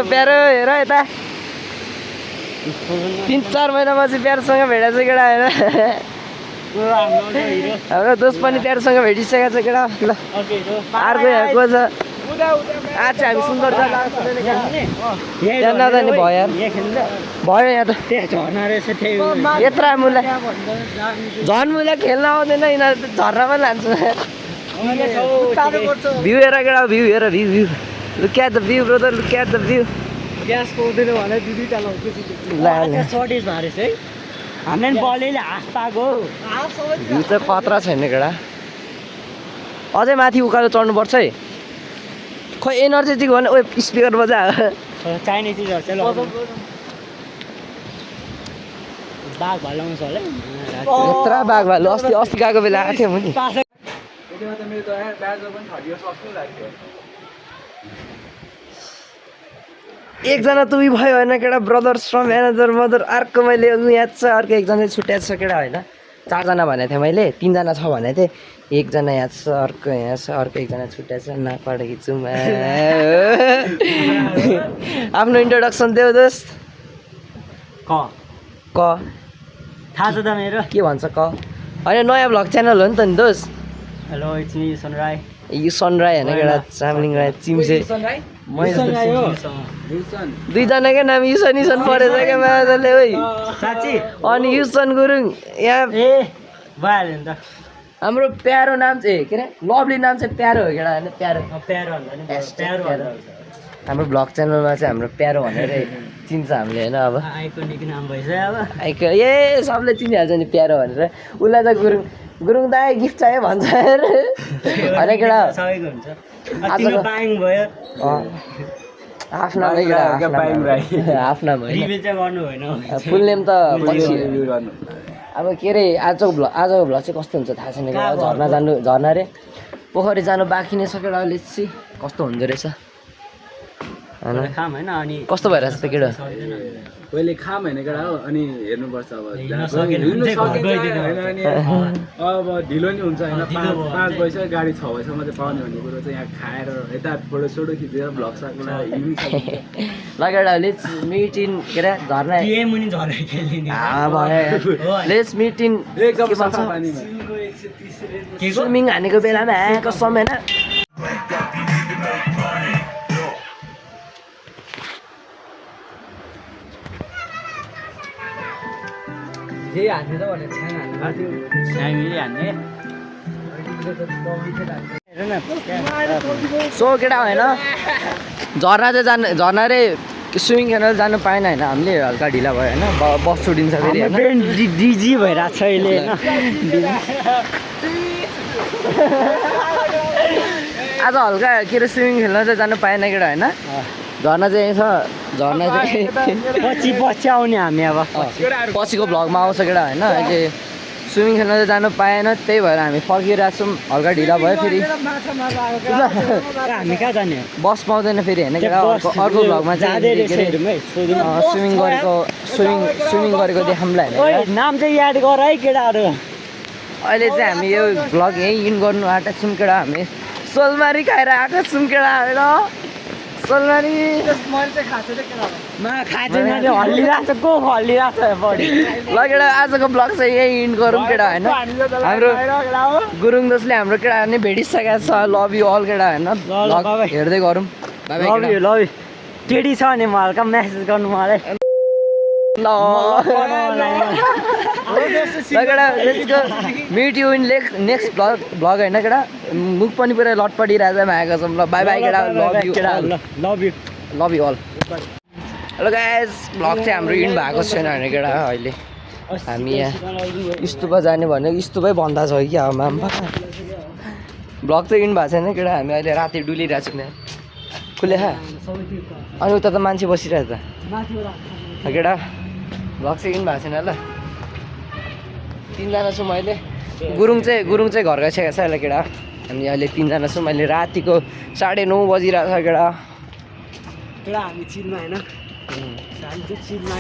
प्यारो हेर यता 3-4 महिनापछि प्यारोसँग भेटेको छ केटा होइन हाम्रो दोस्त पनि प्यारोसँग भेटिसकेको छ केटा ल अर्को यहाँ को छ आज हामी सुन्दर त्यहाँ नजाने भयो यार भयो यहाँ त यत्रो मुला झन् मुला खेल्न आउँदैन यिनीहरू त झर्नमा लान्छ भ्यू हेर केटा भ्यू हेर view view look at the view brother look at the view gas पाउँदैन भने दुईटा लाउँछ सर्टेज भएछ है हामीले बलले हाफ पाएको भ्यू त खतरा छैन केटा अझै माथि उकालो चढ्नुपर्छ है खोइ एनर्जेटिक भने ओ स्पिकर बजा चाहिने चिजहरू चाहिँ बाघ भालु आउँछ होला यत्रो बाघ भालु अस्ति गएको बेला आएको थियो नि एकजना तुई भयो होइन केटा ब्रदर्स फ्रम म्यानेजर मदर अर्को मैले यहाँ छ अर्को एकजना छुट्याएको छ केटा होइन 4जना भनेको थिएँ मैले 3जना छ भनेको थिएँ एकजना यहाँ छ अर्को यहाँ छ अर्को एकजना छुट्याएको छ नाकबाट खिचौँ आफ्नो इन्ट्रोडक्सन देऊ दोस्त क थाहा छ त मेरो के भन्छ क होइन नयाँ भ्लग च्यानल हो नि त नि दोस्त हेलो इट्स मी सनराई यो सनराई होइन केटा चामलिङ राई चिम्से दुईजनाकै नाम युसन युसन परेछ क्या माजाले ओइ साँच्ची अनि युसन गुरुङ यहाँ ए भइहाल्यो नि त हाम्रो प्यारो नाम चाहिँ के अरे लभली नाम चाहिँ प्यारो हो केटा होइन प्यारो प्यारो भन्दा नि प्यारो भन्दा हाम्रो भ्लग च्यानलमा चाहिँ हाम्रो प्यारो भनेर चिन्छ हामीले होइन अब आइकोनिक नाम भइसक्यो अब आइको ए सबले चिनिहाल्छ नि प्यारो भनेर उसलाई त गुरुङ दाइ गिफ्ट चाहियो भन्छ होइन केटा सबैको हुन्छ तिम्रो बाइङ भयो आफ्ना आफ्ना रिभिल चाहिँ गर्नु भएन फुल नेम त पछि अब के अरे आजको भ्लग चाहिँ कस्तो हुन्छ थाहा छैन झर्ना रे पोखरी जानु बाँकी नै छ केटा लेट्सी कस्तो हुँदो रहेछ खाम होइन अनि कस्तो भइरहेछ त केटा पहिले खाम होइन केटा हो अनि हेर्नुपर्छ अब अब ढिलो नि हुन्छ होइन 5 बजीसम्म गाडी 6 बजीसम्म चाहिँ पाउने भन्ने कुरो चाहिँ यहाँ खाएर यता फोटो खिचेर भ्लग सक्नु ल केटा लेट्स मिट इन के अरे झर्ना लेट्स मिट इन स्विमिङ हानेको बेलामा आएको समयमा जे हान्ने त भने छ्याङ हान्ने छ्याङले हान्ने सो केटा होइन झर्ना चाहिँ झर्ना रे स्विमिङ खेल्न जानु पाएन होइन हामीले हल्का ढिला भयो होइन बस छुटिन्छ फेरि ब्रेन डिजी भइरहेको छ अहिले होइन आज हल्का के अरे स्विमिङ खेल्न चाहिँ जानु पाएन केटा होइन झर्ना चाहिँ यहीँ छ झर्ना चाहिँ पछि आउने हामी अब पछिको भ्लगमा आउँछ केटा होइन अहिले स्विमिङ खेल्न चाहिँ जानु पाएन त्यही भएर हामी फर्किरहेको छौँ हल्का ढिला भयो फेरि हामी कहाँ जाने बस पाउँदैन फेरि होइन केटा अर्को भ्लगमा चाहिँ स्विमिङ गरेको देखाउँला होइन नाम चाहिँ याद गर है केटाहरू अहिले चाहिँ हामी यो भ्लग यहीँ इन गर्नु आँटेको छौँ केटा हामी सोलमारी खाएर आएको छौँ केटा होइन सोलमारी ल केटा आजको ब्लग चाहिँ यही इन्ड गरौँ केटा होइन हाम्रो गुरुङ दोस्तले हाम्रो केटा नै भेटिसकेको छ लभ यु अल केटा होइन हेर्दै गरौँ ल टेडी छ भने म हल्का म्यासेज गर्नु मलाई meet you in next vlog होइन केटा मुख पनि पुरै लटपटिरहेको छ आएको छौँ ल बाई बाई केटा love you all hello guys vlog चाहिँ हाम्रो इन भएको छैन होइन केटा अहिले हामी यहाँ स्तुपा जाने भनेको स्तुपै भन्दा छ कि अब माम्पा भ्लग चाहिँ इन भएको छैन केटा हामी अहिले राति डुलिरहेको छौँ यहाँ खुले खा अनि उता त मान्छे बसिरहेको त केटा भ्लग चाहिँ इन भएको छैन ल 3जना छु मैले गुरुङ चाहिँ घर गइसकेको छ अहिले केटा हामी अहिले 3जना छु मैले रातिको 9:30 बजिरहेको छ केटा हामी चिनमा होइन हामी चाहिँ चिनमा